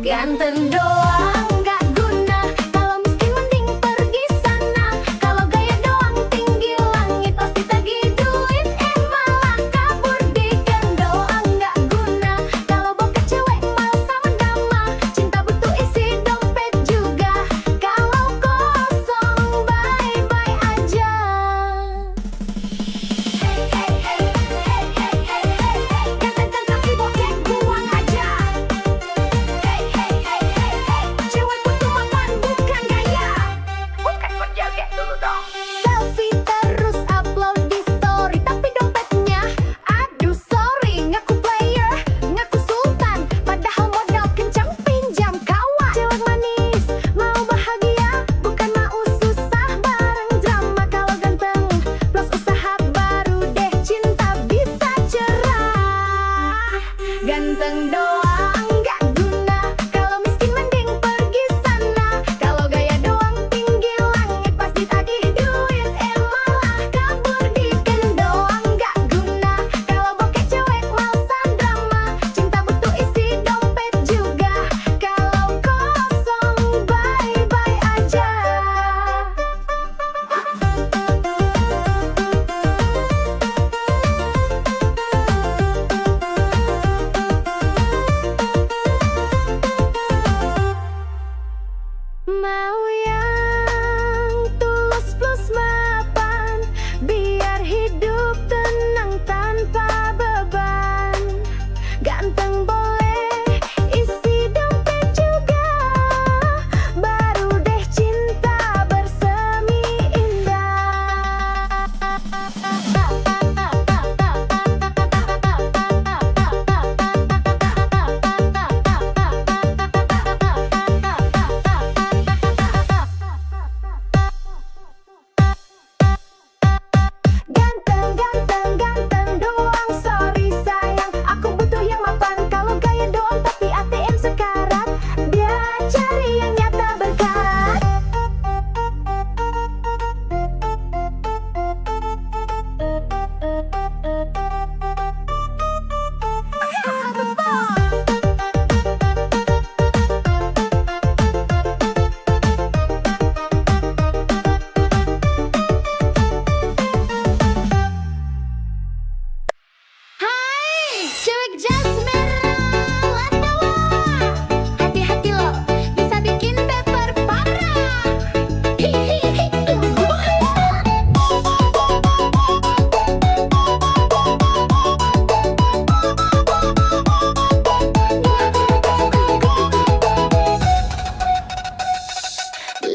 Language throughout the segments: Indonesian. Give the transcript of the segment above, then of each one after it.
Ganteng doang gak guna, kalau miskin mending pergi sana. Kalau gaya doang tinggi langit, pasti tagih duit, malah kabur. Digan doang gak guna, kalau bokeh cewek malah sama drama. Cinta butuh isi dompet juga, kalau kosong bye-bye aja. Hey hey hey hey hey hey hey hey, ganteng tapi bokeh buang aja. Hey hey hey hey hey, cewek butuh makan bukan gaya. Bukan kau joget dulu dong. Selfie terus upload di story, tapi dompetnya aduh sorry. Ngaku player, ngaku sultan, padahal modal kencang pinjam kawan. Cewek manis mau bahagia, bukan mau susah bareng drama. Kalau ganteng plus usaha baru deh cinta bisa cerah. Ganteng doang gak guna, kalau miskin mending pergi sana. Kalau gaya doang tinggi langit, pasti tagih duit, malah kabur. Digan doang gak guna, kalau bokeh cewek malesan drama. Cinta butuh isi dompet juga, kalau kosong bye-bye aja. Mau yang tulus plus mapan, biar hidup tenang tanpa beban. Ganteng boleh isi dompet juga, baru deh cinta bersemi indah. Ganteng, ganteng, ganteng doang, sorry sayang. Aku butuh yang mapan, kalau gaya doang tapi ATM sekarat. Dia cari yang nyata berkarat. Hai, cewek jas merah Latawa, hati-hati lo, bisa bikin baper parah. Hihihi.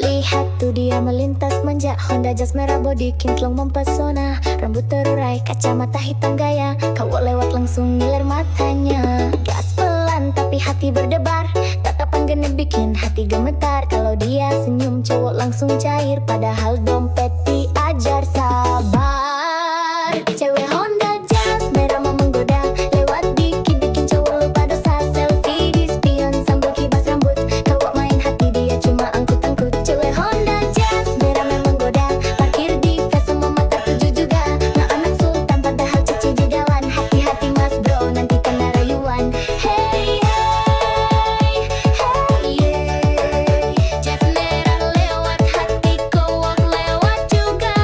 Lihat tuh dia melintas manja, Honda jas merah body kinclong mempesona. Rambut terurai, kacamata hitam gaya, kau lewat langsung ngiler matanya. Gas pelan tapi hati berdebar, tatapan genit bikin hati gemetar. Kalau dia senyum cowok langsung cair, padahal dompet diajar sabar. Cewek Honda jas merah mau menggoda, lewat dikit bikin cowok lupa dosa. Selfie di spion sambil kibas rambut, cowok main hati dia cuma angkut-angkut. Cewek Honda jas merah memang goda, parkir di face semua mata tuju juga. Nggak anak sultan padahal cici judawan, hati-hati mas bro nanti kena rayuan. Hey hey hey yeah, jas merah lewat hati cowok lewat juga.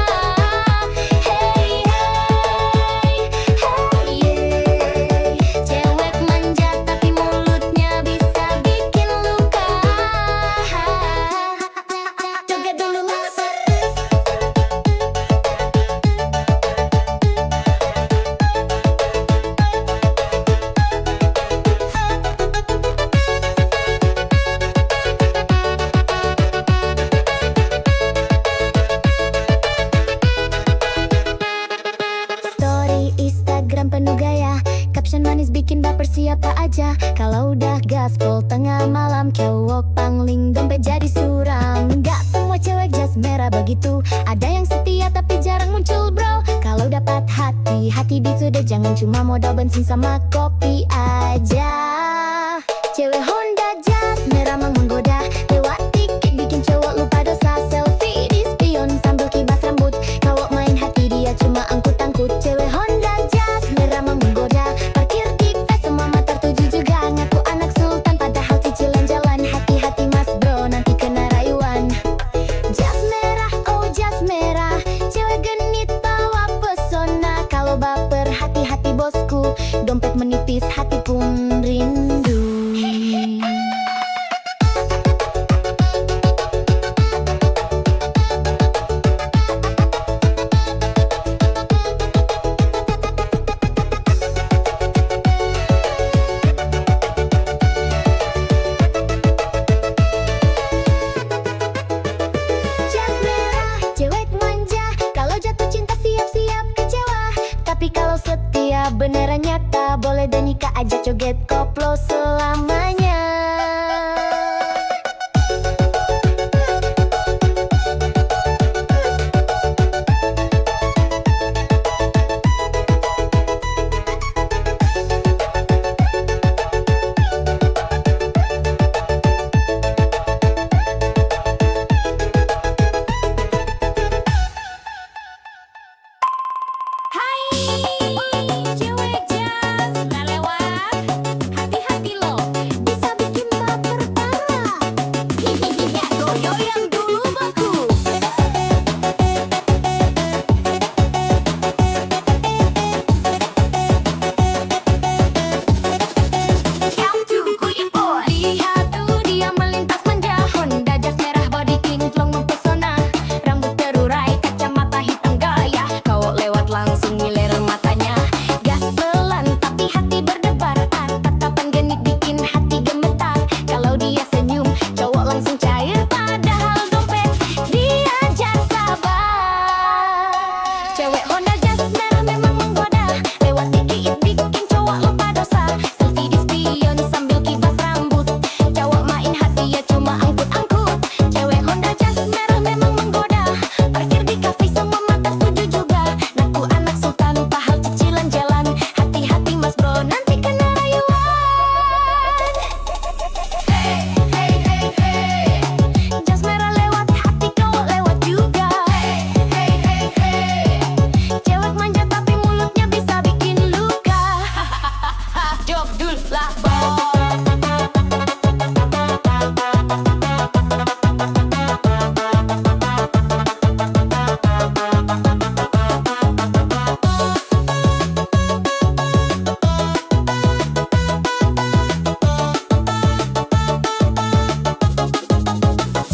Hey hey hey yeah, cewek manja tapi mulutnya bisa bikin luka. Joget dulu mas. Story Instagram penuh gaya, caption manis bikin baper siapa aja. Kalau udah gaspol tengah malam, cowok pangling dompet jadi suram. Gak semua cewek jas merah begitu, ada yang setia tapi jarang muncul bro. Kalau dapat hati, hati disudah, jangan cuma modal bensin sama kopi aja. Cewek Honda jas merah mang menggoda, lewat dikit bikin cowok lupa dosa. Selfie di spion sambil kibas rambut, cowok main hati dia cuma angkut-angkut. Cewek Honda jas merah mang menggoda, parkir di face semua mata tuju juga. Ngaku anak sultan padahal cicilan jalan.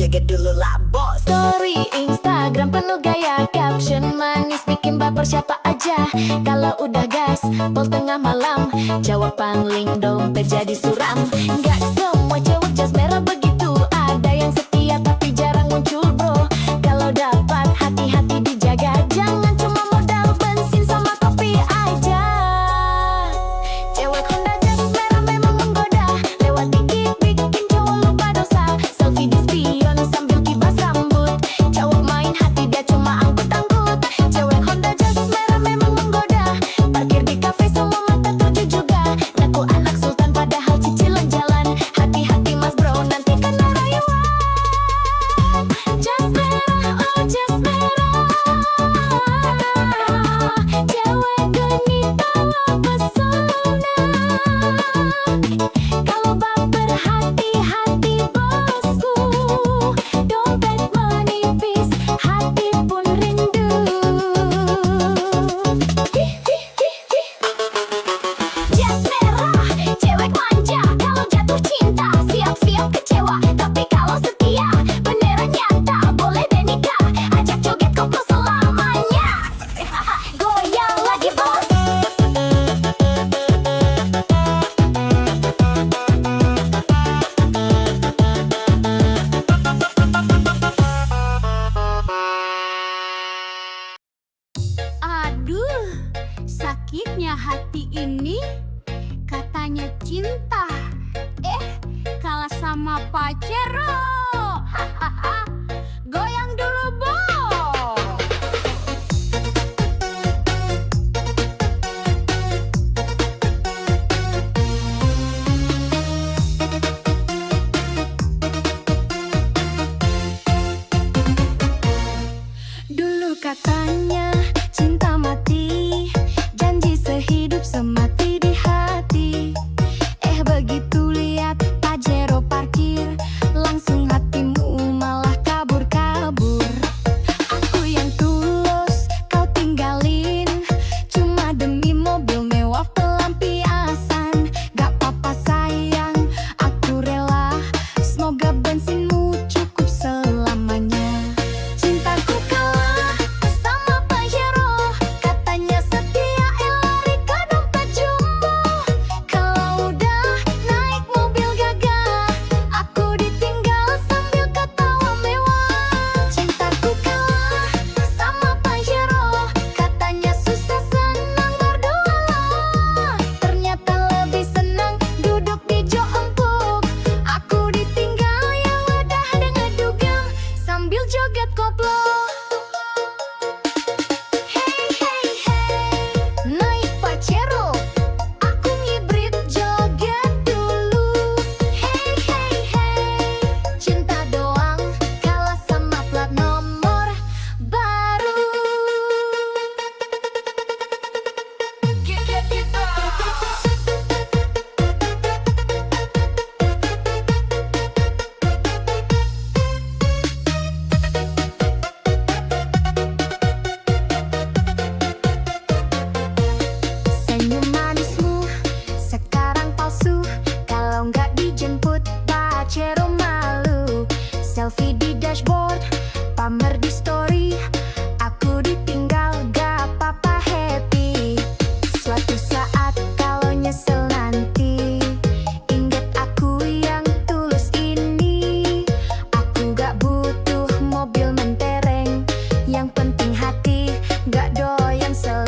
joget dulu lah bos. Story Instagram penuh gaya, caption manis bikin baper siapa aja. Kalau udah gas, pol tengah malam, jawaban link dompet jadi suram. Gak semua cewek jas merah begitu, ada yang setia tapi jarang muncul bro. Kalau dapat hati-hati dijaga, jangan cuma modal bensin sama kopi aja. Cewek Honda jas merah memang menggoda, lewat dikit bikin cowok lupa dosa. Selfie di spion sambil kibas rambut, cowok main hati dia cuma angkut-angkut. Cewek Honda jas merah memang menggoda, parkir di kafe semua mata tuju juga. Ngaku anak sultan padahal cicilan jalan, hati-hati mas bro nanti kena rayuan. Jas merah, oh jas merah, cewek genit bawa pesona. Kalau baper hati-hati bosku, dompet menipis, hati pun rindu. Jas merah, cewek manja, kalau jatuh cinta siap-siap kecewa, tapi kalau setia beneran nyata, boleh deh nikah, ajak joget koplo selamanya. Goyang lagi bos. Aduh, sakitnya hati ini. Katanya cinta, kalah sama Pacero. Hahaha, goyang dulu bos. Dulu katanya cinta mati, janji sehidup semati di hati. Begitu lihat Pajero parkir, langsung hatimu malah kabur-kabur. Aku yang tulus kau tinggalin, cuma demi mobil mewah pelampiasan. Gak apa-apa sayang, aku rela, semoga bensinmu cukup selamanya. Cintaku kalah sama Pajero, katanya setia lari ke dompet jumbo. Kalau udah naik mobil gagah, aku ditinggal sambil ketawa mewah. Cintaku kalah sama Pajero, katanya susah senang berdua. Ternyata lebih senang duduk di jok empuk. Aku ditinggal ya udah dengan dugem, sambil joget koplo. Hey hey hey, naik Pajero, aku ngibrit joget dulu. Hey hey hey, cinta doang kalah sama plat nomor baru. Senyum manismu sekarang palsu, kalau nggak dijemput Pajero malu. Selfie di dashboard, pamer di story, aku ditinggal gak apa-apa happy. Suatu saat kalau nyesel nanti, ingat aku yang tulus ini. Aku gak butuh mobil mentereng, yang penting hati gak doyan seleng.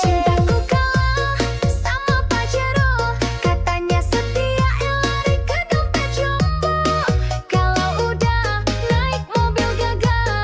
Cintaku kalah sama Pajero, katanya setia lari ke dompet jumbo. Kalau udah naik mobil gagah,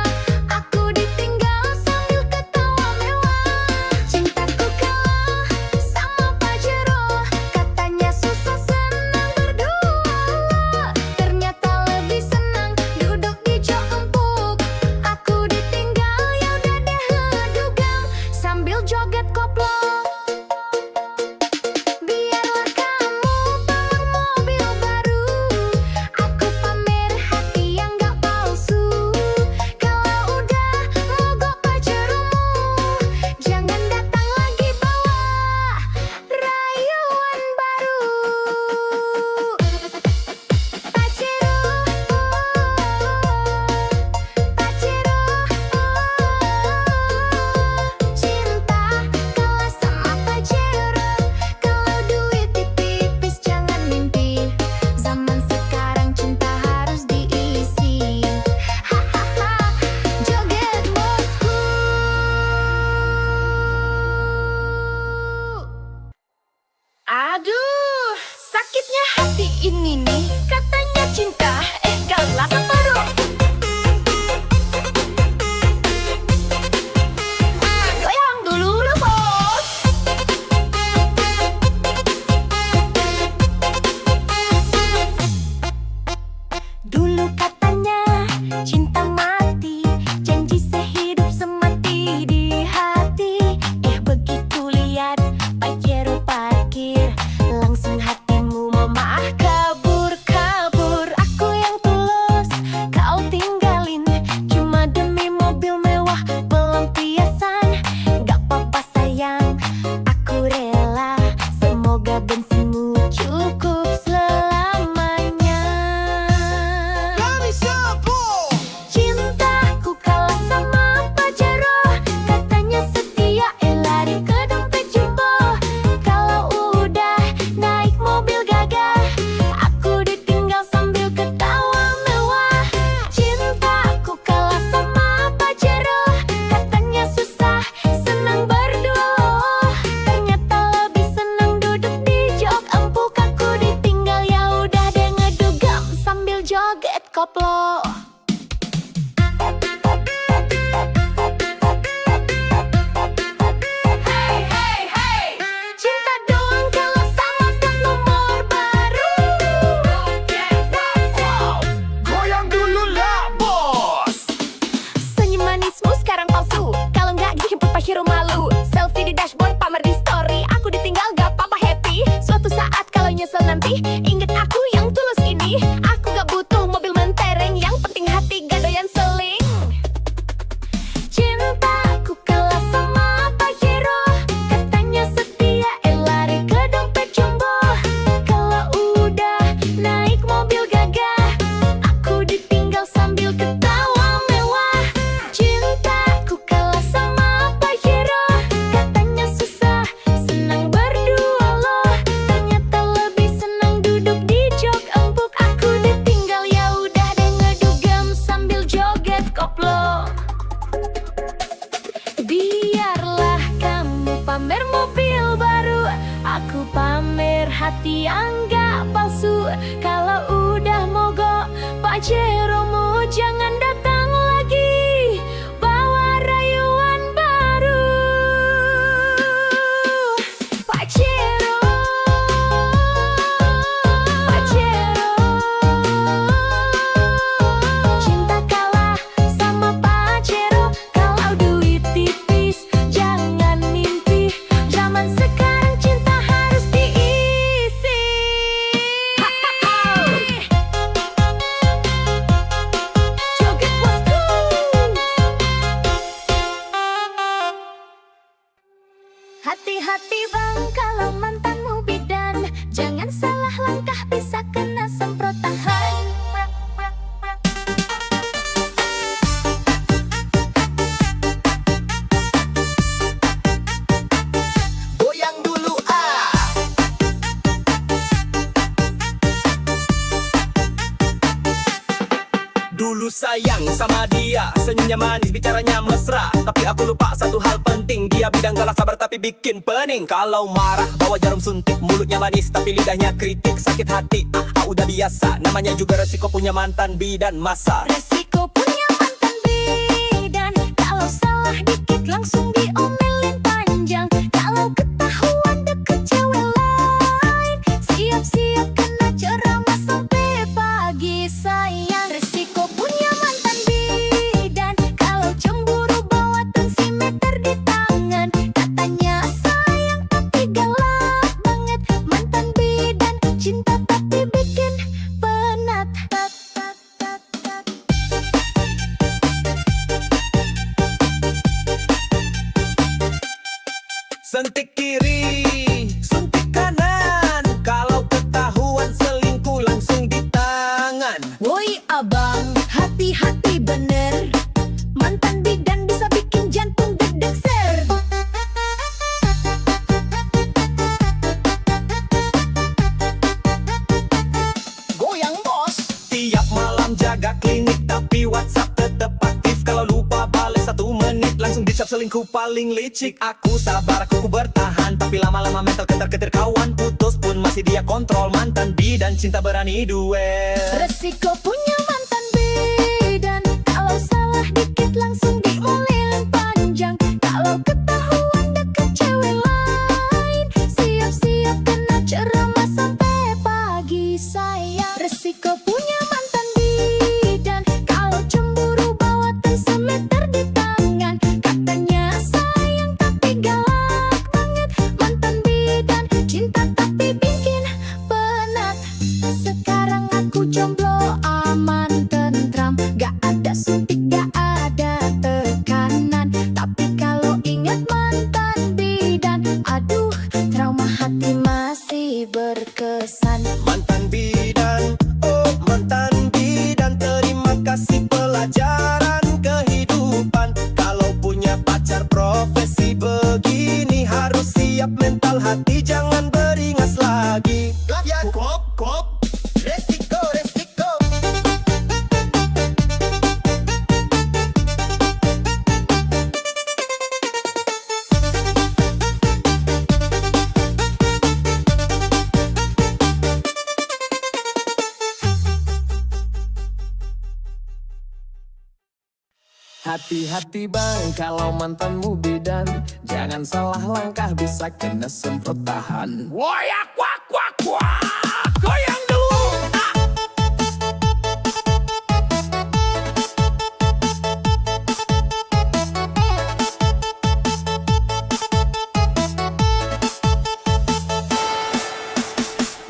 joget koplo. Cinta doang kalau sama plat nomor baru. Goyang dulu lah bos. Senyum manismu sekarang palsu. Kalau nggak dijemput Pak Hero malu. Selfie di dashboard, pamer di story. Aku ditinggal gak apa-apa happy. Suatu saat kalau nyesel nanti, inget aku yang tulus ini. Aku gak butuh mobil mentereng, yang penting hati gak doyan seling. Cintaku kalah sama Pak Hero, katanya setia, lari ke dompet jumbo. Kalau udah naik mobil gagah, aku ditinggal sambil ketawa mewah. Cintaku kalah sama Pak Hero, katanya susah, senang berdua loh. Ternyata lebih senang duduk di jok empuk. Aku ditinggal, ya udah deh ngedugem sambil joget koplo. Biarlah kamu pamer mobil baru, aku pamer hati yang gak palsu. Kalau udah mogok Pak Jeromu, jangan datang lagi bawa rayuan baru. Pak Jero, Pak Jero, cinta kalah sama Pak Jero. Kalau duit tipis jangan mimpi, zaman sekarang cinta harus diisi. Joget bosku. Hati-hati bang kalau mantanmu bidan, jangan salah langkah bisa kena semprotan. Goyang dulu ah. Dulu sayang sama dia, senyumnya manis, bicaranya mesra. Tapi aku lupa satu hal penting, dia bidang galak sabar tapi bikin pening. Kalau marah bawa jarum suntik, mulutnya manis tapi lidahnya kritik. Sakit hati, udah biasa, namanya juga resiko punya mantan bidan masa. Resiko punya mantan bidan, kalau salah dikit langsung diomelin panjang. Kalau ketahuan deket cewek lain, siap-siap kena ceramah sampai pagi sayang. Resiko punya mantan bidan, kalau cemburu bawa tensimeter di tangan. Katanya sayang tapi galak banget, mantan bidan cinta tapi bikin penat. Sentik kiri, suntik kanan. Kalau ketahuan selingkuh langsung di tangan. Woi abang, hati-hati bener, mantan bidan bisa bikin jantung deg-deg ser. Goyang bos. Tiap malam jaga klinik tapi WhatsApp tetep aktif. Kalau lupa bales 1 menit langsung dicap selingkuh paling licik. Aku sabar, aku bertahan, tapi lama-lama mental ketar-ketir. Kawan putus pun masih dia kontrol. Mantan bidan cinta berani duel. Resiko punya mantan bidan, kalau salah dikit langsung diomelin panjang. Kalau ketahuan deket cewek lain, siap-siap kena ceramah sampai pagi sayang. Resiko punya mantan bidan, kalau cemburu bawa tensimeter di tangan. Katanya sayang tapi galak banget, mantan bidan cinta tapi bikin penat. Sekarang aku jomblo aman tentram, gak ada suntik gak ada tekanan. Tapi kalau ingat mantan bidan, aduh trauma hati masih berkesan. Mantan bidan, oh mantan bidan, terima kasih pelajaran kehidupan. Kalau punya pacar profesi begini, harus siap mental hati, jangan beringas lagi. Ya kop, resiko, resiko. Hati-hati bang kalau mantanmu bidan, jangan salah langkah bisa kena semprot tahan. Woyak wak wak wak, goyang dulu.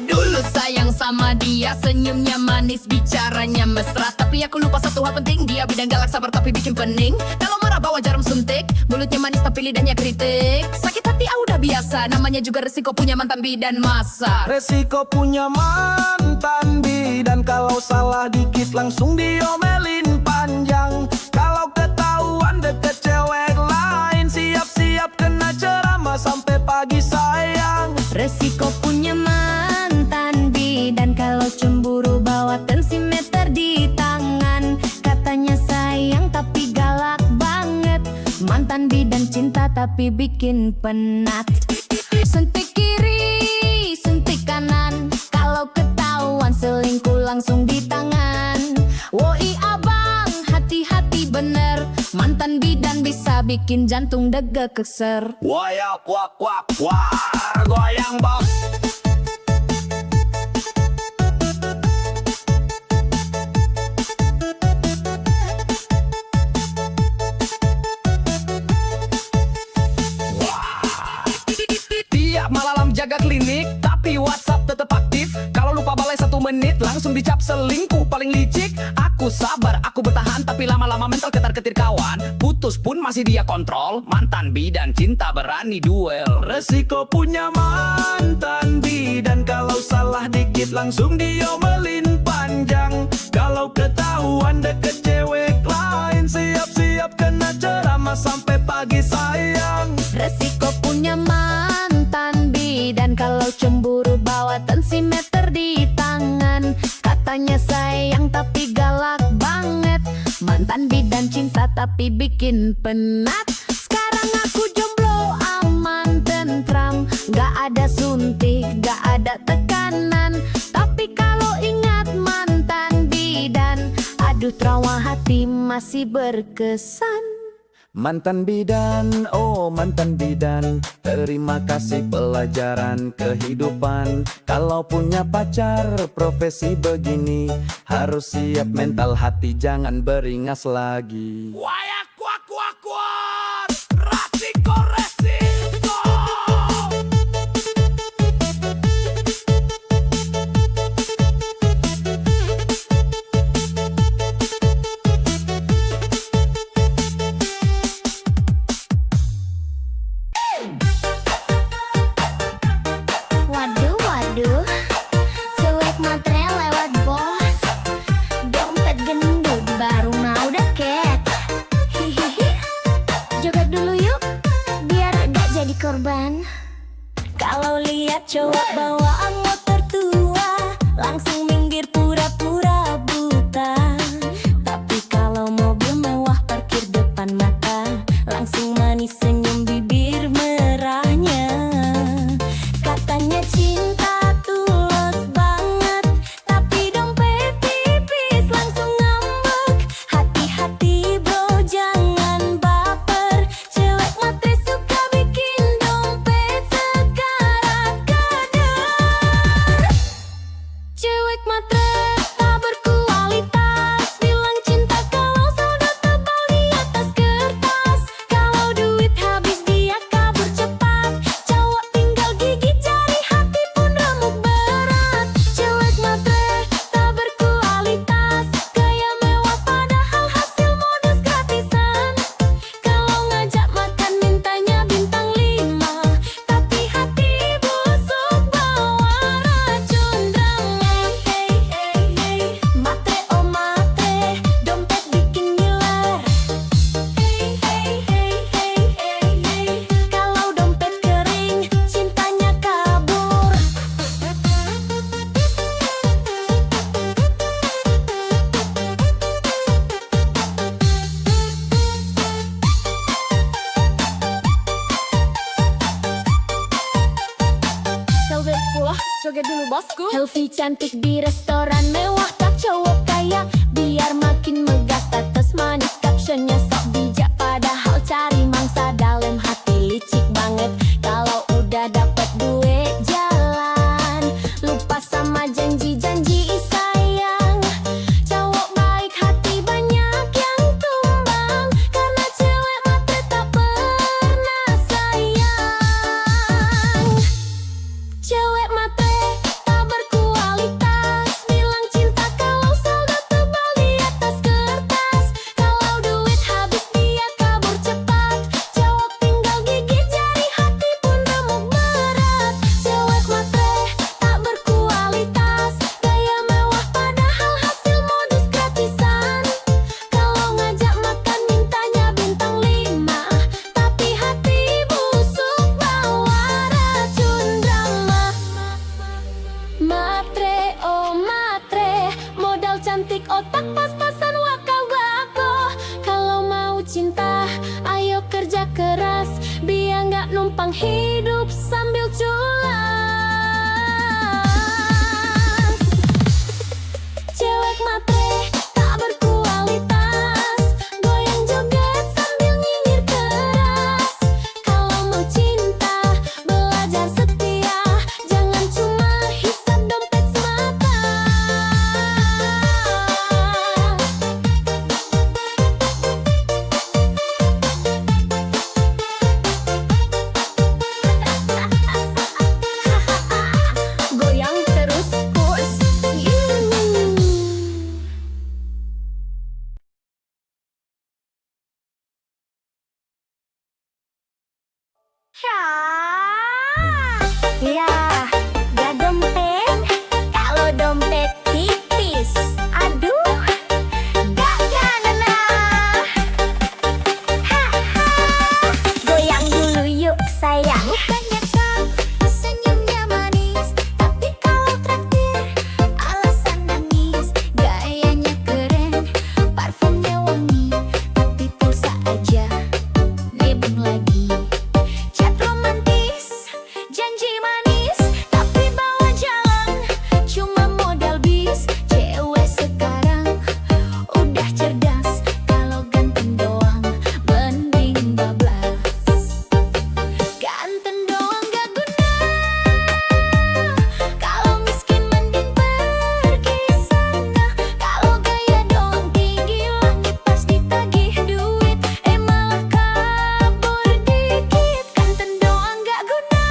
Dulu sayang sama dia, senyumnya manis, bicaranya mesra. Tapi aku lupa satu hal penting, dia bidang galak sabar tapi bikin pening. Kalau marah bawa jarum suntik, mulutnya manis tapi lidahnya kritik. Sakit hati udah biasa, namanya juga resiko punya mantan bidan masa. Resiko punya mantan bidan, kalau salah dikit langsung diomelin panjang. Kalau ketahuan deket cewek lain, siap-siap kena ceramah sampai pagi sayang. Resiko punya mantan bidan, kalau cemburu bawa tensimeter di tangan. Katanya sayang tapi galak banget, mantan bidan cinta tapi bikin penat. Suntik kiri, suntik kanan, kalau ketahuan selingkuh langsung di tangan. Woi abang, hati-hati bener, mantan bidan bisa bikin jantung deg keser. Woyak wak wak wak, goyang bos. Tiap malam jaga klinik, tapi WhatsApp tetap aktif. Kalau lupa balai 1 menit, langsung dicap selingkuh paling licik. Aku sabar, aku bertahan, tapi lama-lama mental ketar-ketir kawan. Putus pun masih dia kontrol, mantan bidan cinta berani duel. Resiko punya mantan bidan, kalau salah dikit langsung diomelin panjang. Kalau ketahuan deket cewek lain, siap-siap kena ceramah sampai pagi sayang. Resiko punya mantan bidan, kalau cemburu bawa tensimeter di tangan. Katanya sayang tapi galak banget, mantan bidan cinta tapi bikin penat. Sekarang aku jomblo aman tentram, gak ada suntik, gak ada tekanan. Tapi kalau ingat mantan bidan, aduh trauma hati masih berkesan. Mantan bidan, oh mantan bidan, terima kasih pelajaran kehidupan. Kalau punya pacar profesi begini, harus siap mental hati, jangan beringas lagi. Wayak wak wak wak, resiko resiko. Waduh, waduh, cuek matre lewat bos. Dompet gendut baru mau deket. Hihihi, joget dulu yuk, biar gak jadi korban. Kalau lihat cowok bawaan motor tua, langsung minggir pura-pura buta. Tapi kalau mobil mewah parkir depan mata, langsung manis senyum bibir merahnya. Katanya cinta tulus banget, tapi dompet tipis langsung ngambek. Hati-hati bro, jangan baper, cewek matre suka bikin dompet sekarat kadar. Cewek matre tak berkualitas, bilang cinta kalau sudah tebal di atas kertas. Kalau duit habis dia kabur cepat, cowok tinggal gigit jari, hati pun remuk berat. Cewek matre tak berkualitas, gaya mewah padahal hasil modus gratisan. Kalau ngajak makan mintanya bintang 5, tapi hati busuk bawa racun drang. Hey, hey, hey, matre oh matre, dompet bikin ngiler. Hey, hey, hey, hey, hey, hey, kalau dompet kering, cintanya kabur. Joget pula, joget dulu bosku. Selfie cantik di restoran mewah, tak cowok kaya, biar makin megah status manis, captionnya sok cantik, otak pas-pasan, wakau bako. Kalau mau cinta, ayo kerja keras, biar nggak numpang hidup sambil culas. Cewek matre tak berkualitas, goyang joget sambil nyinyir keras. Kalau mau cinta, belajar setia, jangan cuma hisap dompet semata. Goyang terus push. Ya, gak dompet. Kalau dompet tipis, aduh, gak kena. Haha, goyang dulu yuk sayang. Bukannya kau senyumnya manis, tapi kalau traktir alasan nangis. Gayanya keren, parfumnya wangi, tapi pulsa aja nebeng lagi. Chat romantis, janji manis, tapi bawa jalan cuma modal bis. Cewek sekarang udah cerdas, kalau ganteng doang mending bablas. Ganteng doang gak guna, kalau miskin mending pergi sana. Kalau gaya doang tinggi langit pas ditagih duit, malah kabur dikit. Ganteng doang gak guna,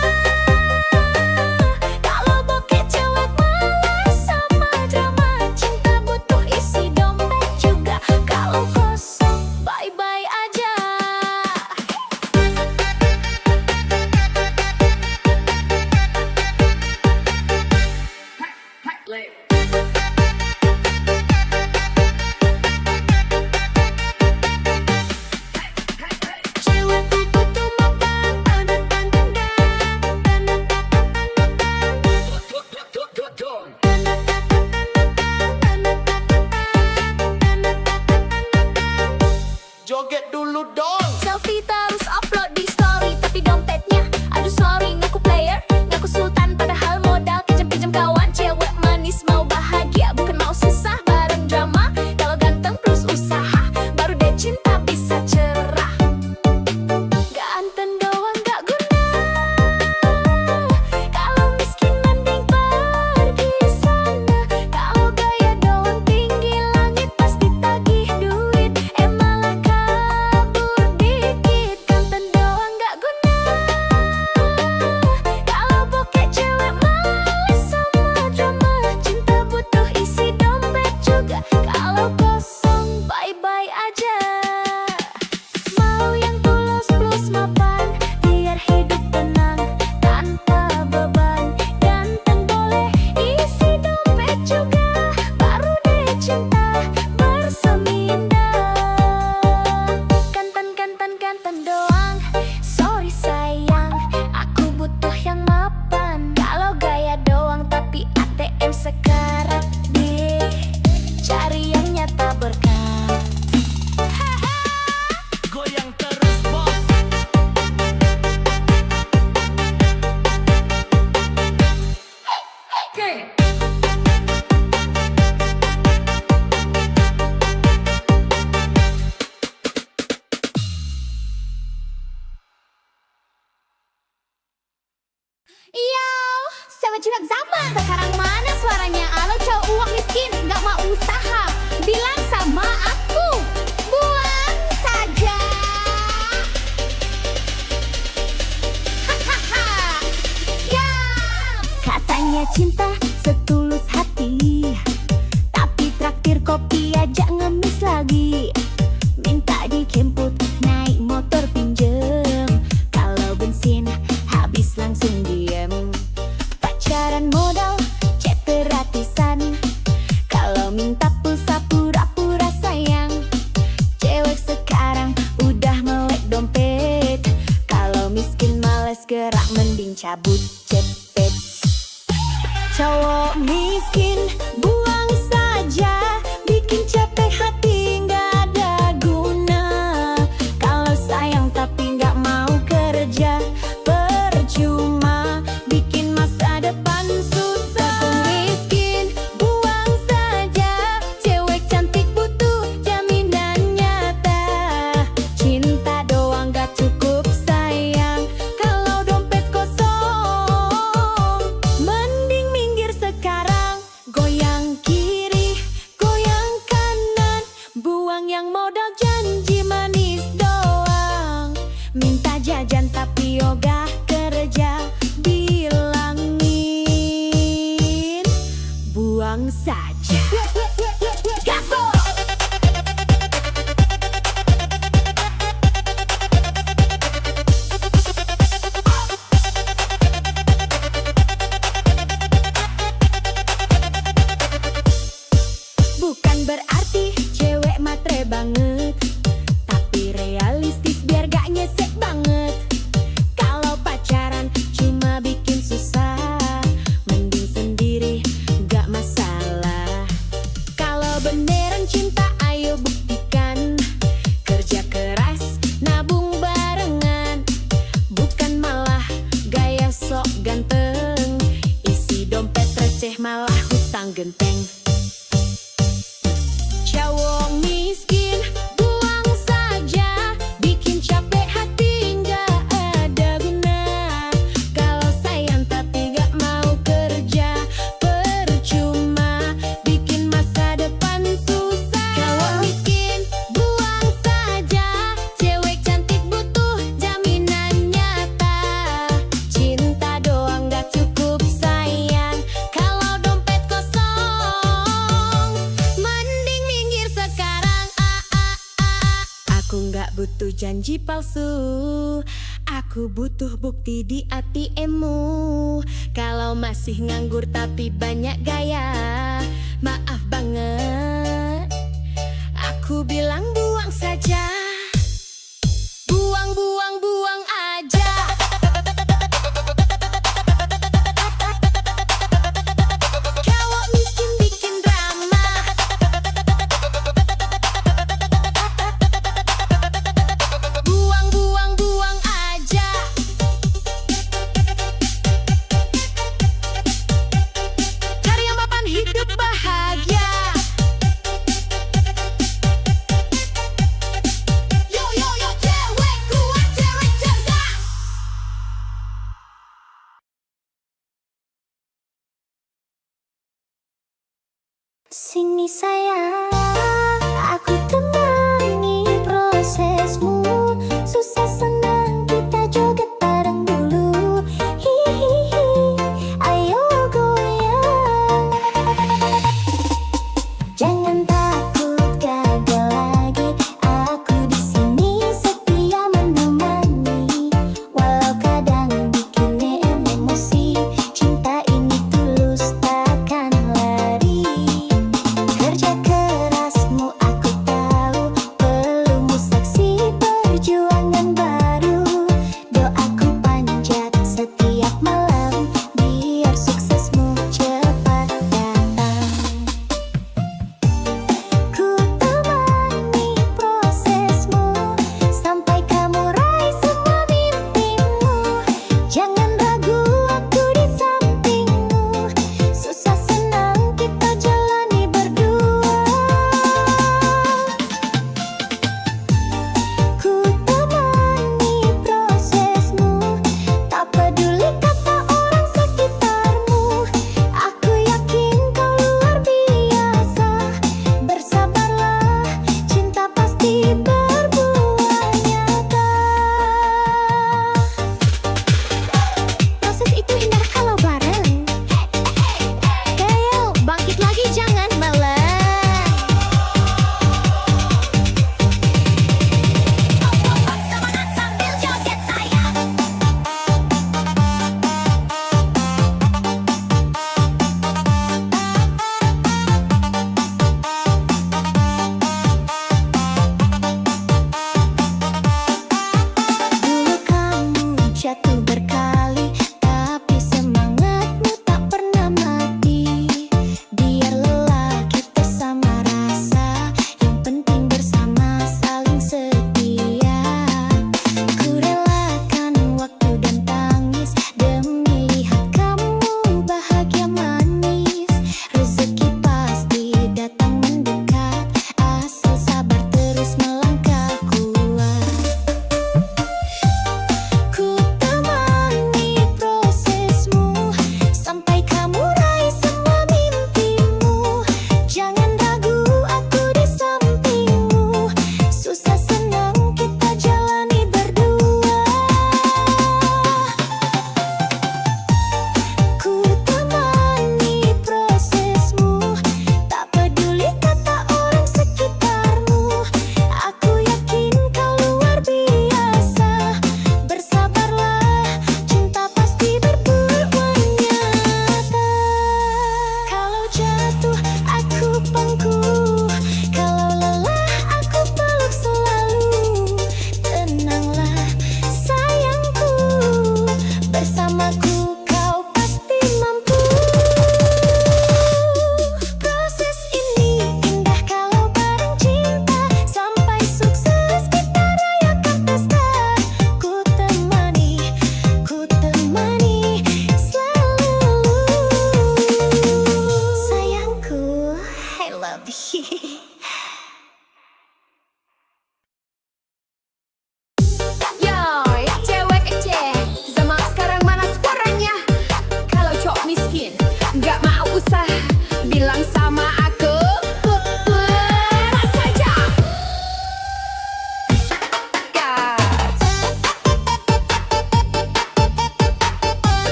kalau bokeh cewek malas sama drama. Cinta butuh isi dompet juga, kalau kosong bye-bye aja. Cewekku butuh makan, Joget dulu dong. Selfie terus upload di story, tapi dompetnya aduh sorry, ngaku player, ngaku sultan, padahal modal kejam-kejam kawan. Cewek manis mau bahagia, bukan mau susah bareng drama. Kalau ganteng plus usaha, baru deh cinta bisa cerah. Ganteng doang gak guna, kalau miskin mending pergi sana. Kalau gaya doang tinggi langit pas ditagih duit, malah kabur dikit. Ganteng doang gak guna, kalau bokeh cewek malas sama drama. Cinta butuh isi dompet juga, kalau kosong bye-bye aja. Mau yang tulus plus mapan, biar hidup tenang tanpa beban. Ganteng boleh isi dompet juga, baru deh cinta bersemindah. Ganteng doang, sorry sayang, aku butuh yang mapan. Kalau gaya doang tapi ATM sekarat deh, cari yang nyata berkah. Goyang terus bos. Yo, sama curhat zaman sekarang mana suaranya? Alo cowok uang miskin, gak mau usaha, bilang sama aku, buang saja. Hahaha, ya. Katanya cinta setulus hati, tapi traktir kopi aja ngemis lagi. Minta dijemput naik motor pinjem, kalau bensin habis langsung diem. Pacaran modal chat gratisan, kalau minta pulsa pura-pura sayang. Cewek sekarang udah melek dompet, kalau miskin males gerak mending cabut cepet. Cowok miskin buang saja, yang modal janji manis doang. Minta jajan tapi ogah kerja, bilangin buang saja. Gaspol! Bukan berarti cewek matre banget, tapi realistis biar gak nyesek banget. Kalau pacaran cuma bikin susah, mending sendiri gak masalah. Kalau beneran cinta ayo buktikan, kerja keras nabung barengan. Bukan malah gaya sok ganteng, isi dompet receh malah hutang genteng. Cowok miskin buang saja, bikin capek hati nggak ada guna. Kalau sayang tapi nggak mau kerja, percuma bikin masa depan susah. Cowok miskin buang saja, cewek cantik butuh jaminan nyata. Cinta doang nggak cukup sayang, kalau dompet kosong mending minggir sekarang. Aku nggak butuh janji palsu, aku butuh bukti di ATM-mu. Kalau masih nganggur tapi banyak gaya, maaf banget, aku bilang buang saja. Buang, buang, buang aja. Cowok miskin bikin drama, buang, buang, buang aja. Cari yang mapan hidup bahagia. Yo, yo, yo, cewek kuat, cewek cerdas. Sini sayang, aku temani prosesmu. Susah senang kita joget bareng dulu. Hihihi, ayo goyang. Jangan takut gagal lagi, aku di sini setia menemani. Walau kadang bikin emosi, cinta ini tulus takkan lari. Kerja keras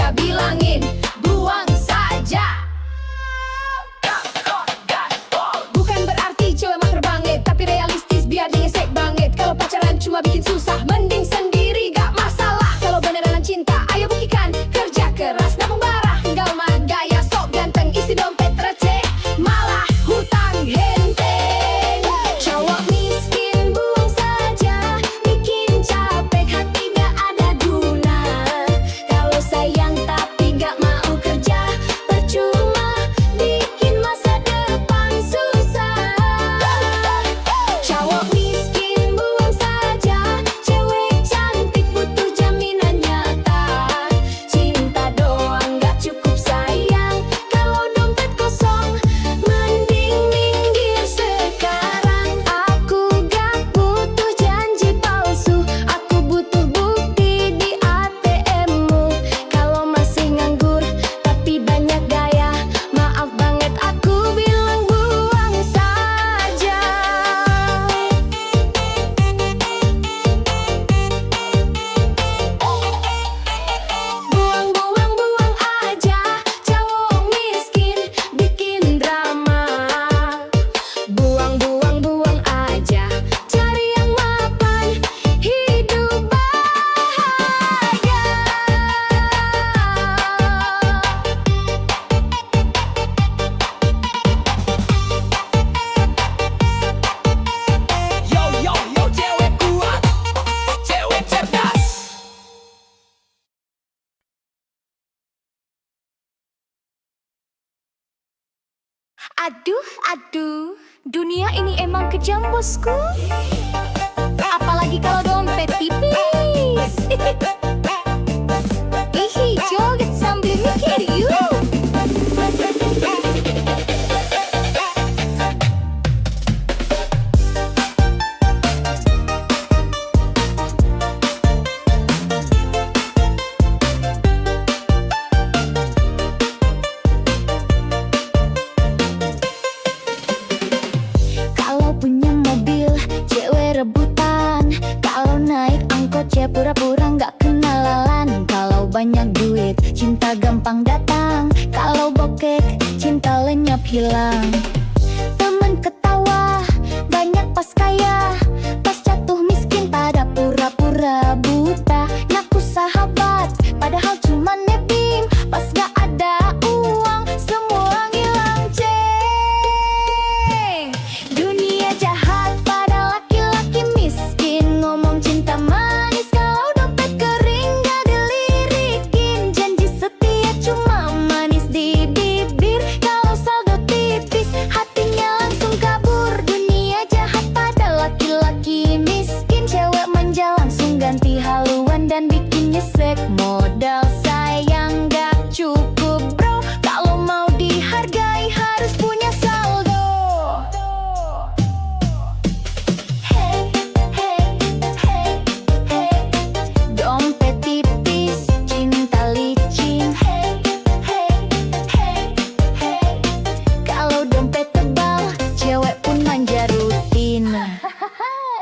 dia bilangin buang saja. Bukan berarti cewek mah terbangit, tapi realistis biar dia gesek banget. Kalau pacaran cuma bikin susah, mending sendiri gak masalah. Kalau beneran cinta, ayo buktikan kerja keras, nabung barah, tinggal mah gaya sok ganteng, isi dompet receh, malah hutang henteng. Cowok miskin buang saja, bikin capek hati gak ada guna. Kalau sayang tapi gak mau kerja, percuma bikin masa depan susah. Cowok miskin buang saja, cewek cantik butuh jaminan nyata. Cinta doang gak cukup sayang, kalau dompet kosong mending minggir sekarang. Aku gak butuh janji palsu, aku butuh bukti di ATM-mu. Kalau masih nganggur tapi banyak gaya, maaf banget aku bilang buang saja. Buang aja, cowok miskin bikin drama. Buang aja, cari yang mapan, hidup bahagia. Yo yo yo, cewek kuat, cewek cerdas. Aduh, dunia ini emang kejam bosku. Apalagi kalau dompet tipis. Ih, joget sambil mikir yuk. Kalau punya mobil, cewek rebutan. Kalau naik angkot, cewek pura-pura nggak kenalan. Kalau banyak duit, cinta gampang datang. Kalau bokek, cinta lenyap hilang. Temen ketawa, banyak pas kaya. Pas jatuh miskin, pada pura-pura buta. Ngaku sahabat, padahal cuma nebim. Pas gak ada uang, semua ngilang ceng. Dunia jahat pada laki-laki miskin. Ngomong cinta manis, kalau dompet kering gak dilirikin. Janji setia cuma manis di bibir. Kalau saldo tipis, hatinya langsung kabur. Dunia jahat pada laki-laki miskin. Cewek manja langsung ganti haluan dan bikin nyesek. Modal sayang gak cukup bro, kalau mau dihargai harus punya saldo. Hey, hey, hey, hey, dompet tipis, cinta licin. Hey, hey, hey, hey, kalau dompet tebal, cewek pun manja rutin.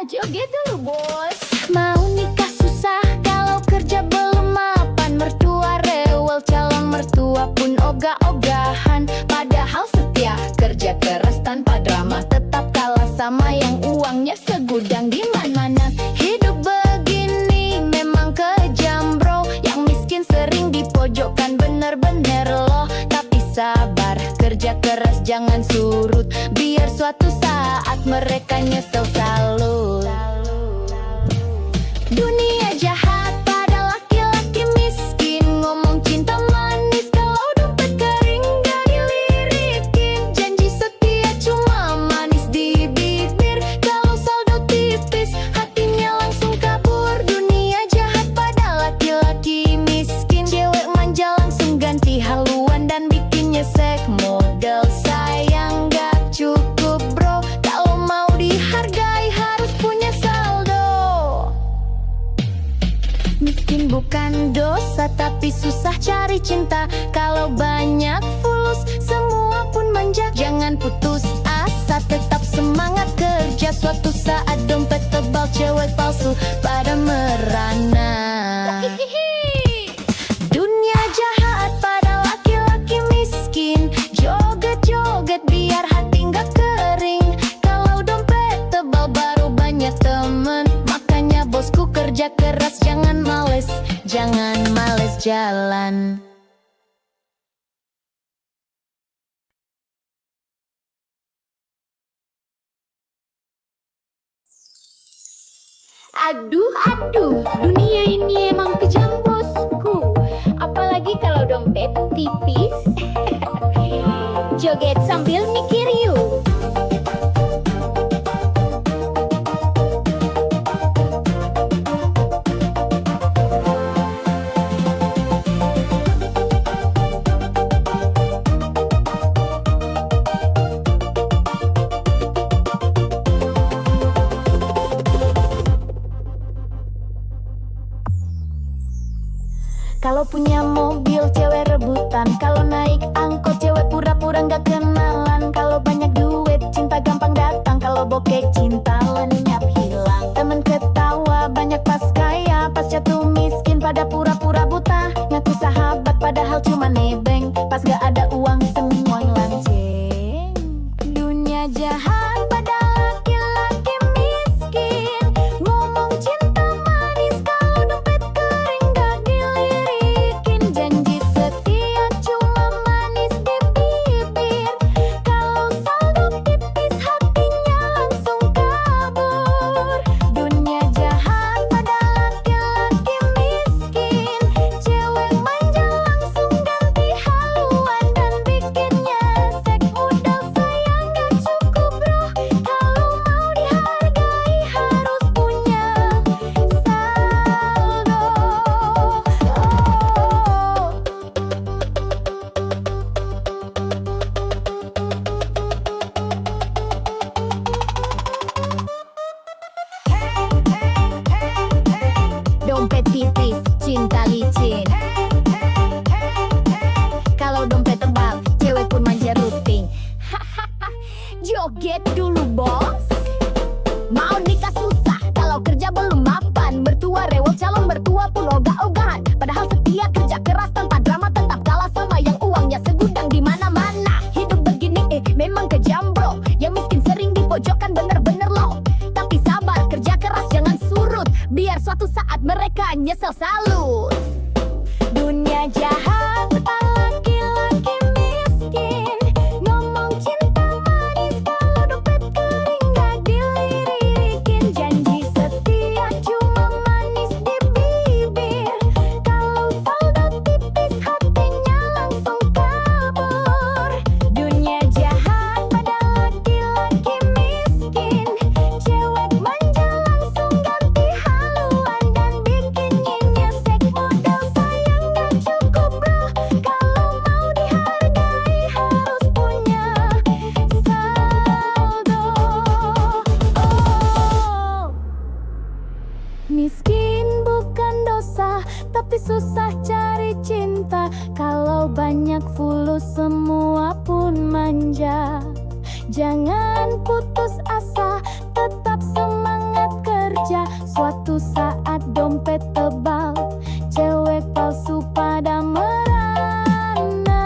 Joget dulu bos. Mau nikah susah, kalau kerja belum mapan. Mertua rewel, calon mertua pun ogah-ogahan. Padahal setia, kerja keras tanpa drama. Tetap kalah sama yang uangnya segudang di mana-mana. Hidup begini memang kejam bro. Yang miskin sering dipojokkan, bener-bener loh. Tapi sabar, kerja keras jangan surut. Biar suatu saat mereka nyesel salut. Dunia jahat pada laki-laki miskin. Ngomong cinta manis, kalau dompet kering gak dilirikin. Janji setia cuma manis di bibir. Kalau saldo tipis, hatinya langsung kabur. Dunia jahat pada laki-laki miskin. Cewek manja langsung ganti haluan dan bikin nyesek. Modal sayang gak cukup bro, kalau mau dihargai harus punya saldo. Miskin bukan dosa, tapi susah cari cinta. Kalau banyak fulus, semua pun manja. Jangan putus asa, tetap semangat kerja. Suatu saat dompet tebal, cewek palsu pada merana. Dunia jahat berjalan. Aduh, dunia ini emang kejam bosku. Apalagi kalau dompet tipis. Joget sambil mikir yuk. Kalau punya mobil cewek rebutan, kalau naik angkot cewek pura-pura nggak kenalan. Kalau banyak duit cinta gampang datang, kalau bokeh cinta lenyap hilang. Temen ketawa banyak pas kaya, pas jatuh miskin pada pura-pura buta. Ngaku sahabat padahal cuma nebeng, pas gak ada uang semua lanceng. Dunia jahat pada laki-laki miskin, ngomong cinta manis kalau dompet kering gak dilirikin. Janji setia cuma manis di bibir, kalau saldo tipis hatinya langsung kabur. Dunia jahat pada laki-laki miskin, cewek manja langsung ganti haluan dan bikinnya sek. Modal sayang gak cukup bro, kalau mau dihargai harus punya saldo. Dompet tipis, cinta licin. Kalau dompet tebal, cewek pun manja rutin. Joget dulu bos. Mau nikah susah, kalau kerja belum mapan. Mertua rewel, calon mertua pun ogah-ogahan. Padahal setia kerja keras tanpa drama, tetap kalah sama yang uangnya segudang di mana-mana. Hidup begini memang kejam bro, yang miskin sering dipojokkan bener-bener loh. Tapi sabar, kerja keras jangan surut, biar suatu saat mereka nyesel salut. Dunia jahat laki-laki miskin, ngomong cinta manis kalau dompet kering gak dilirikin. Janji setia cuma manis di bibir, kalau saldo tipis hatinya langsung kabur. Dunia jahat pada laki-laki miskin, cewek manja langsung ganti haluan dan bikinnya nyesek. Modal sayang gak cukup bro, kalau mau dihargai harus punya saldo. Miskin bukan dosa, tapi susah cari cinta. Kalau banyak fulus semua pun manja. Jangan putus asa, tetap semangat kerja. Suatu saat dompet tebal, cewek palsu pada merana.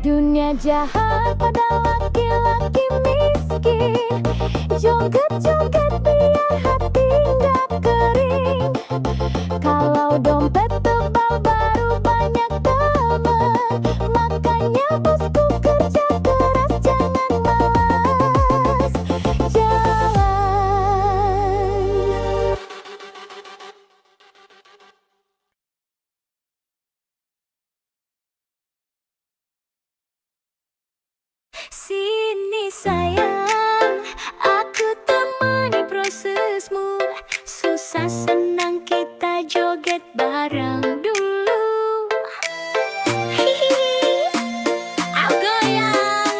Dunia jahat pada laki-laki miskin, joget-joget biar hati nggak kering. Kalau dompet tebal baru banyak teman, makanya bosku kerja keras jangan malas jalan. Sini sayang, aku temani prosesmu. Susah senang kita joget bareng dulu. Hihihi, aku goyang.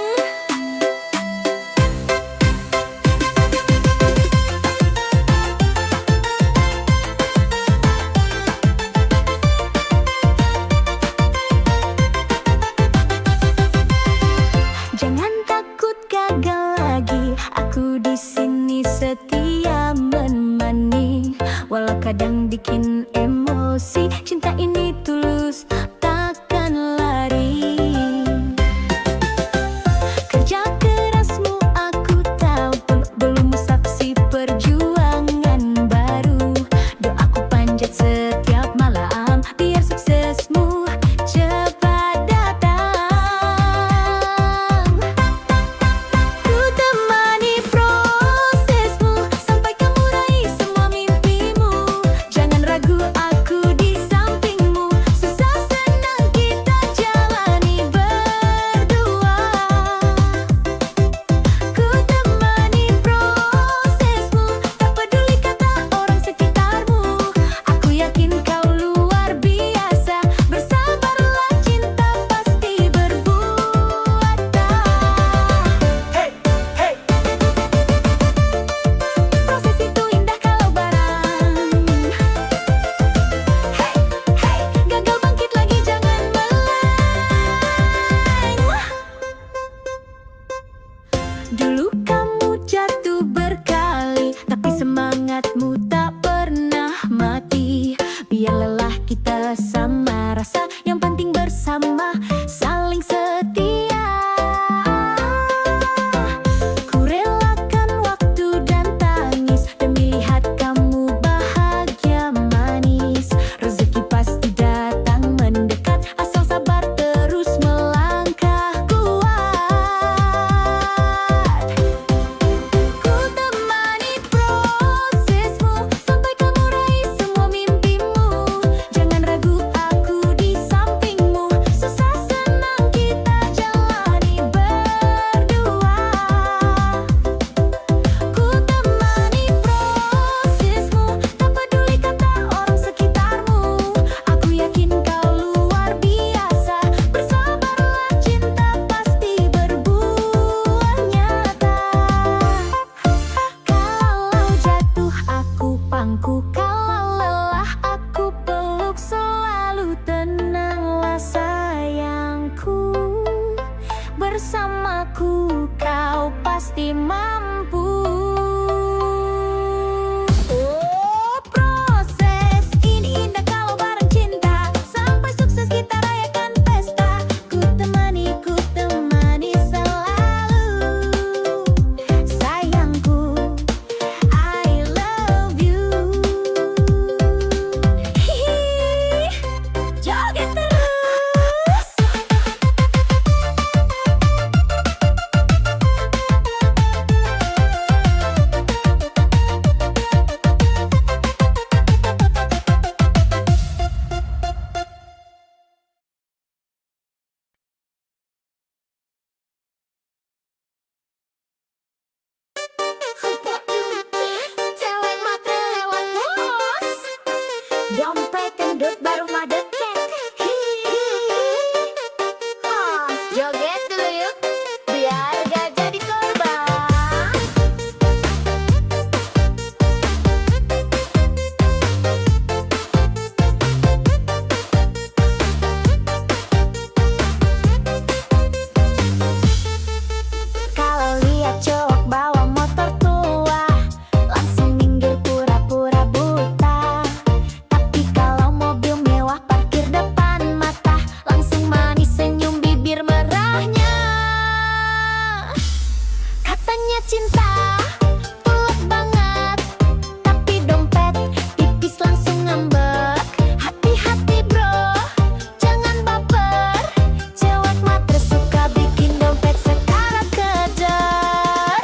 Jangan takut gagal lagi, aku di sini setia menemani. Walau kadang bikin emosi, cinta ini tulus takkan lari. Kerja kerasmu aku tahu, belum saksi perjuangan baru. Biar lelah kita sama, rasa yang penting bersama, saling setia. Ku relakan waktu dan tangis demi lihat kamu bahagia manis. Rezeki pasti datang mendekat, asal sabar terus melangkah kuat. Ku temani prosesmu sampai kamu raih semua mimpimu. Jangan ragu, aku di sampingmu. Susah senang kita jalani berdua. Ku temani prosesmu, tak peduli kata orang sekitarmu. Aku yakin kau luar biasa. Bersabarlah, cinta pasti berbuah nyata. Kalau jatuh aku pangku, kalau lelah aku peluk. Selalu tenanglah sayangku, bersamaku kau pasti mampu. Oh, proses ini indah kalau bareng cinta. Sampai sukses kita rayakan pesta. Ku temani selalu. Sayangku, I love you. Hihi, joget terus. Cewek matre lewat bos. Dompet gendut baru madeket. Joget dulu yuk, biar gak jadi korban. Kalau lihat cowok bawa motor tua, langsung minggir pura-pura buta. Tapi kalau mobil mewah parkir depan mata, langsung manis senyum bibir merahnya. Katanya cinta tulus banget, tapi dompet tipis langsung ngambek. Hati-hati bro, jangan baper. Cewek matre suka bikin dompet sekarat kejar.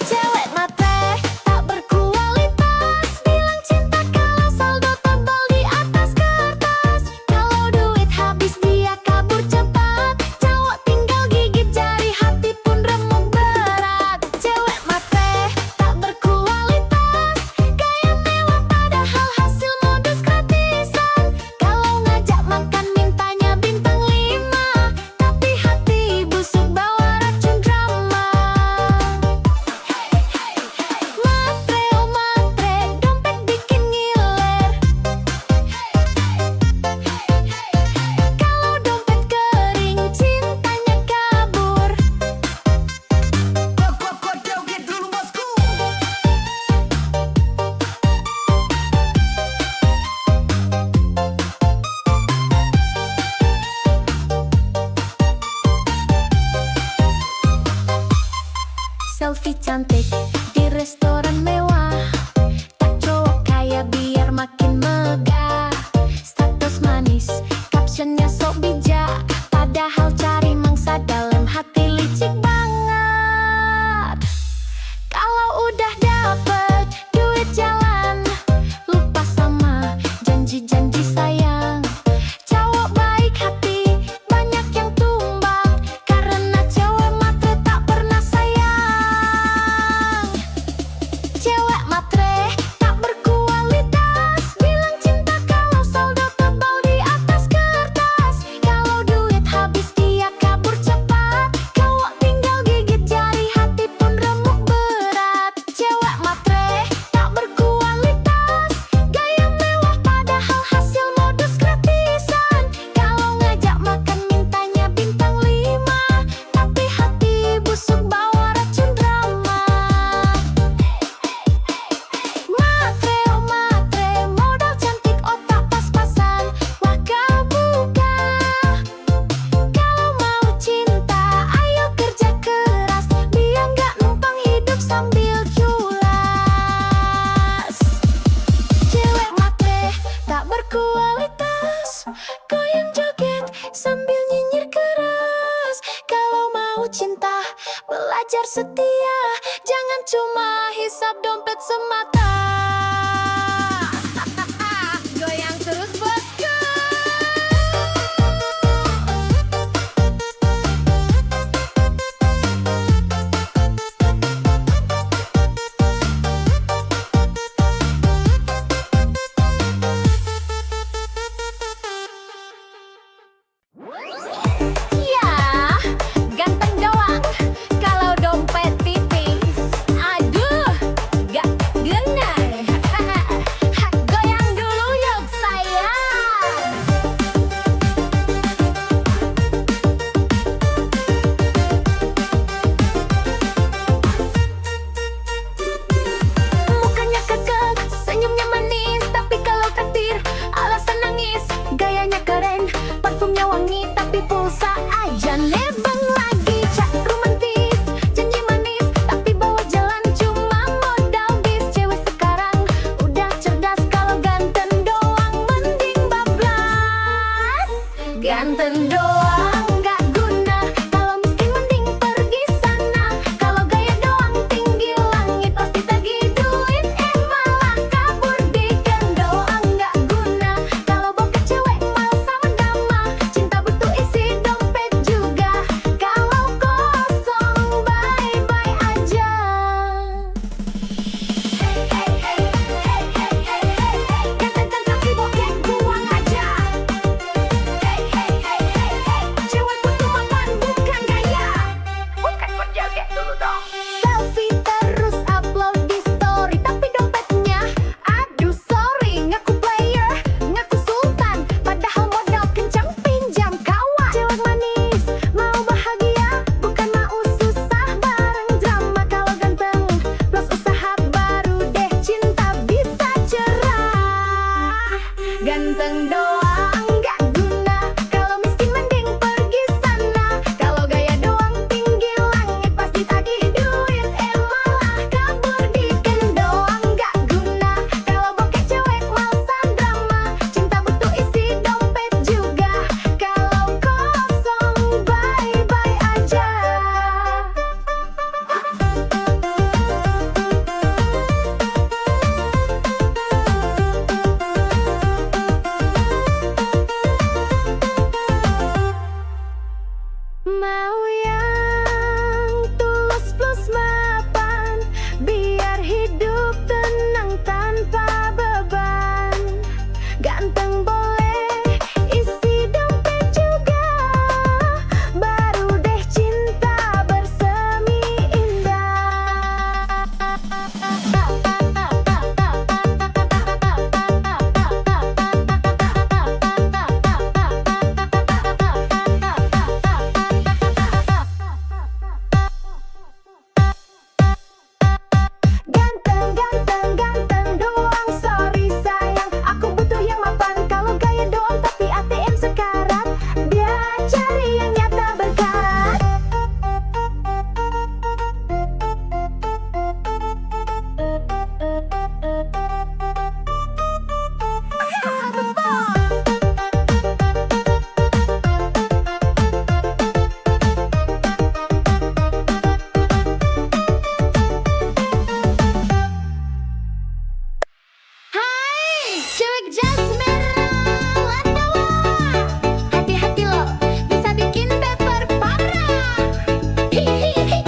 Cewek matre tak berkualitas, bilang cinta kalau saldo tebal di atas kertas. Kalau duit habis dia kabur cepat, cowok tinggal gigit jari, hati pun remuk berat. Cewek matre tak berkualitas, gaya mewah padahal hasil modus gratisan. Kalau ngajak makan mintanya bintang 5, tapi hati busuk bawa racun drama. Matre, oh matre, dompet bikin ngiler. Kalau dompet kering, cintanya kabur. Joget dulu bosku. Selfie cantik di restoran mewah, tak cowok kaya biar makin megah. Status manis, captionnya sok bijak, padahal cari mangsa dalam hati licik banget. Kalau udah dapet duit jalan, lupa sama janji-janji sayang. Cowok baik hati, banyak yang tumbang, karena cewek matre tak pernah sayang. Cewek matre tak berkualitas, bilang cinta kalau saldo tebal di atas kertas. Kalau duit habis dia kabur cepat, cowok tinggal gigit jari, hati pun remuk berat. Cewek matre tak berkualitas, gaya mewah padahal hasil berkualitas. Goyang joget sambil nyinyir keras. Kalau mau cinta, belajar setia. Jangan cuma hisap dompet semata. Goyang terus bosku. Ya, ganteng doang kalau dompet tipis. Aduh, gak kena. Goyang dulu yuk sayang. Mukanya kekek, senyumnya manis, tapi kalau takdir alasan nangis. Gayanya keren, parfumnya wangi, tapi pulsa aja nebeng lagi. Cak romantis, janji manis, tapi bawa jalan cuma modal bis. Cewek sekarang udah cerdas, kalau ganteng doang mending bablas. Ganteng doang gak guna, kalau miskin mending pergi sana. Kalau gaya doang tinggi langit, pasti tagih duit, malah kabur. Bikin doang gak guna, kalau bokeh cewek malah sama drama. Cinta butuh isi dompet juga, kalau kosong bye-bye aja. Hey hey hey hey hey hey hey hey, ganteng tapi bokeh buang aja. Hey hey hey hey hey, cewek butuh makan bukan gaya. Bukan berjoget dulu dong. Selfie terus upload di story, tapi dompetnya aduh sorry. Ngaku player, ngaku sultan, padahal modal kencang pinjam kawan. Cewek manis, mau bahagia, bukan mau susah bareng drama. Kalau ganteng plus usaha, baru deh cinta bisa cerah. Ganteng doang gak guna, kalau miskin mending pergi sana. Kalau gaya doang tinggi langit, pasti tagih duit, malah kabur. Bikin doang gak guna, kalau bokeh cewek malesan drama. Cinta butuh isi dompet juga, kalau kosong bye-bye aja. Mau yang tulus plus mapan, biar hidup tenang tanpa beban. Ganteng boleh, isi dompet juga, baru deh cinta bersemi Ganteng, ganteng, ganteng doang, sorry sayang. Aku butuh yang mapan, kalau gaya doang tapi ATM sekarat. Dia cari yang nyata berkarat. Hai, cewek jas merah Latawa. Hati-hati lo, bisa bikin baper parah. Hihihi.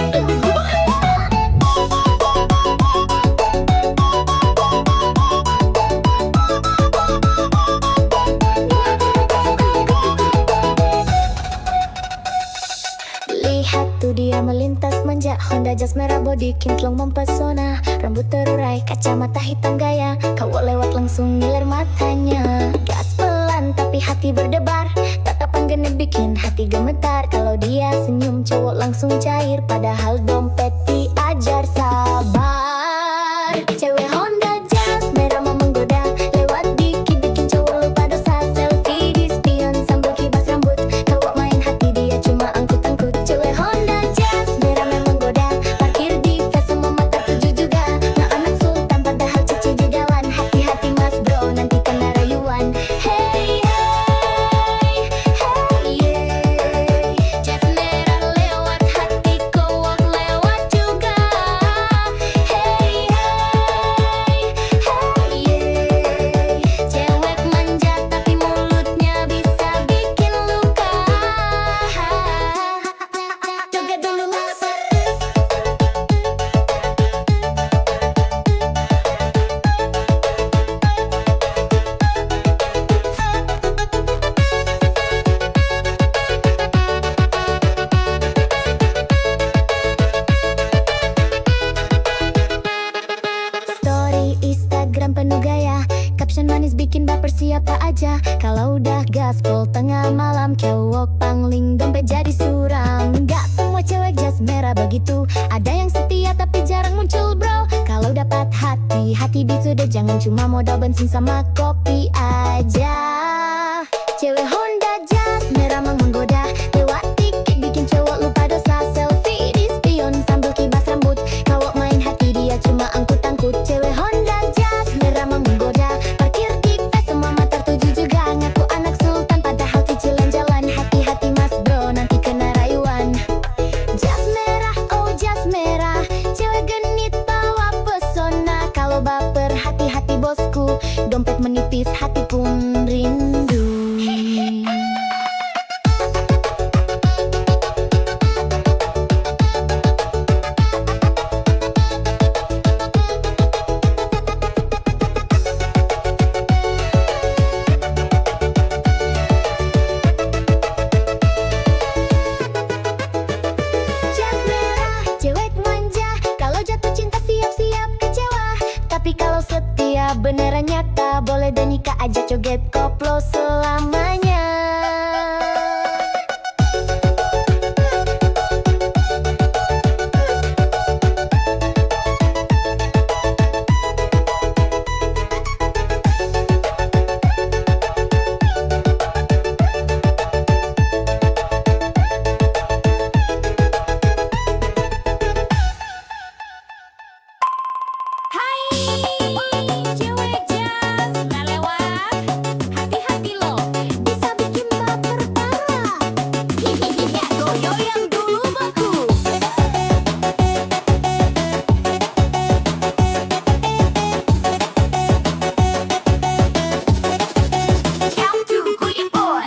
Lihat tuh dia melintas manja, Honda jas merah body kintlong mempesona. Rambut terurai, kacamata hitam gaya, kau lewat langsung ngiler matanya. Gas pelan tapi hati berdebar, tatapan genit bikin hati gemetar. Kalau dia senyum cowok langsung cair, padahal dompet diajar sabar. Cewek Honda jas merah mau menggoda, lewat dikit bikin cowok lupa dosa. Selfie di spion sambil kibas rambut, kau main hati dia cuma angkut-angkut. Cewek Honda jas merah memang goda, parkir di face semua mata tuju juga. Nah anak sultan padahal cici jugawan, hati-hati mas bro nanti kena rayuan. siapa aja. Kalau udah gaspol tengah malam, cowok pangling dompet jadi suram. Gak semua cewek jas merah begitu, ada yang setia tapi jarang muncul bro. Kalau dapat hati, hati sudah jangan cuma modal bensin sama kopi aja. Cewek Honda jas merah menggoda, lewat tiket bikin cowok lupa dosa. Selfie di spion sambil kibas rambut, cowok main hati dia cuma angkut-angkut. Cewek Honda jas merah menggoda, parkir di pes semua mata tertuju juga. Ngaku anak sultan padahal cicilan jalan. Hati-hati mas bro nanti kena rayuan. Jas merah, oh jas merah, cewek genit bawa pesona. Kalau baper hati-hati bosku, dompet menipis hati pun rindu. Jas merah, cewek manja, kalau jatuh cinta siap-siap kecewa. Tapi kalau setia beneran nyata, boleh deh nikah aja joget koplo selamanya. Cewek jas nggak lewat, hati-hati lo, bisa bikin baper parah. Hihihi, goyang dulu bosku.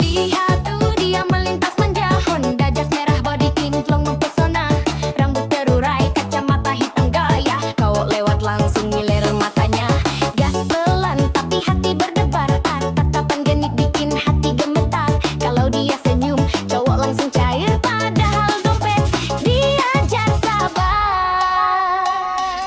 Lihat tuh dia melintas manja, Honda jas merah body kinclong mempesona. Rambut terurai, kacamata hitam gaya, kau lewat langsung ngiler matanya. Gas pelan tapi hati berdebar, tatapan genit bikin hati gemetar. Kalau dia senyum, cowok langsung cair padahal dompet diajar sabar.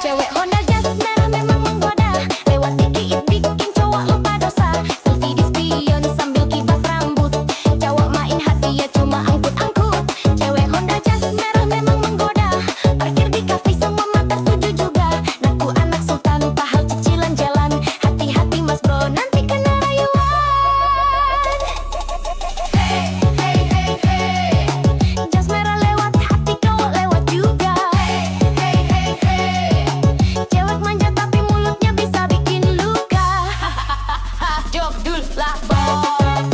Cewek Honda jas merah memang menggoda, lewat dikit bikin cowok lupa dosa. Selfie di spion sambil kibas rambut, cowok main hati ya cuma angkut-angkut. Cewek Honda jas merah memang menggoda, parkir di kafe semua mata tuju juga. Ngaku anak sultan pahal cicilan jalan. Hati-hati mas bro nanti kena rayuan. Hey hey hey hey, jas merah lewat hati cowok lewat juga. Hey hey hey hey, cewek manja tapi mulutnya bisa bikin luka. Jogdul lah bos.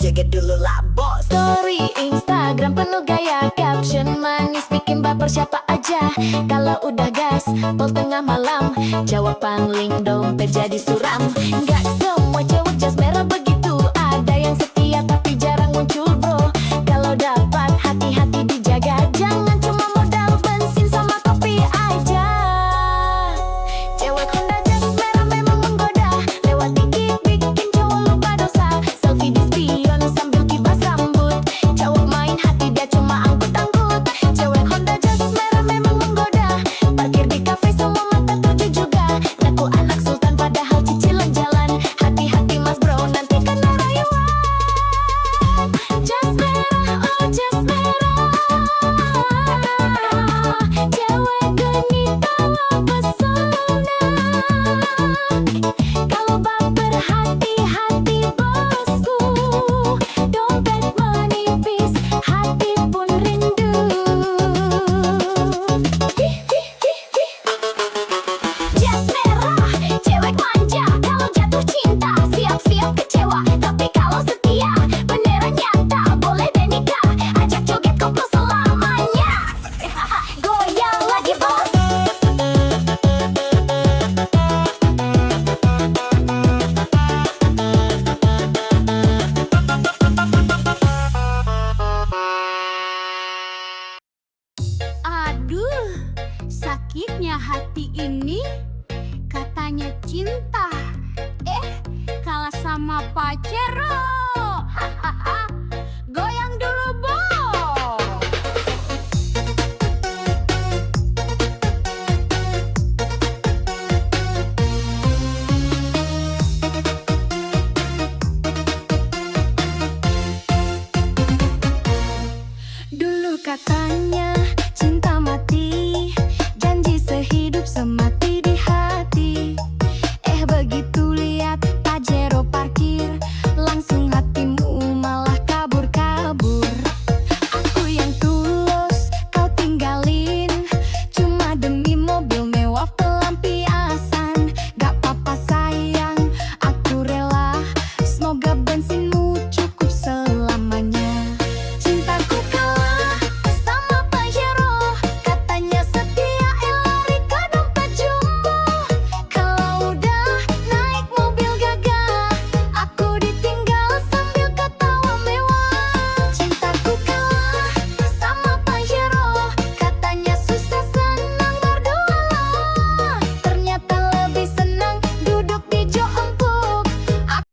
Jaga dulu lah bos. Story Instagram penuh gaya, caption manis bikin baper siapa aja. Kalau udah gas, pol tengah malam, jawab pangling dompet jadi suram. Gak semua cewek jas merah begitu, ada yang setia tapi jarang muncul bro. Kalau dapat hati-hati dijaga, jangan cuma modal bensin sama kopi aja. Cewek Honda jas merah memang menggoda, lewat dikit bikin cowok lupa dosa. Selfie di spion sambil kibas rambut, cowok main hati dia cuma angkut-angkut. Cewek Honda jas merah memang menggoda, parkir di kafe semua mata tuju juga. Ngaku anak sultan padahal cicilan jalan. Hati-hati mas bro nanti cinta. Kalah sama pacar.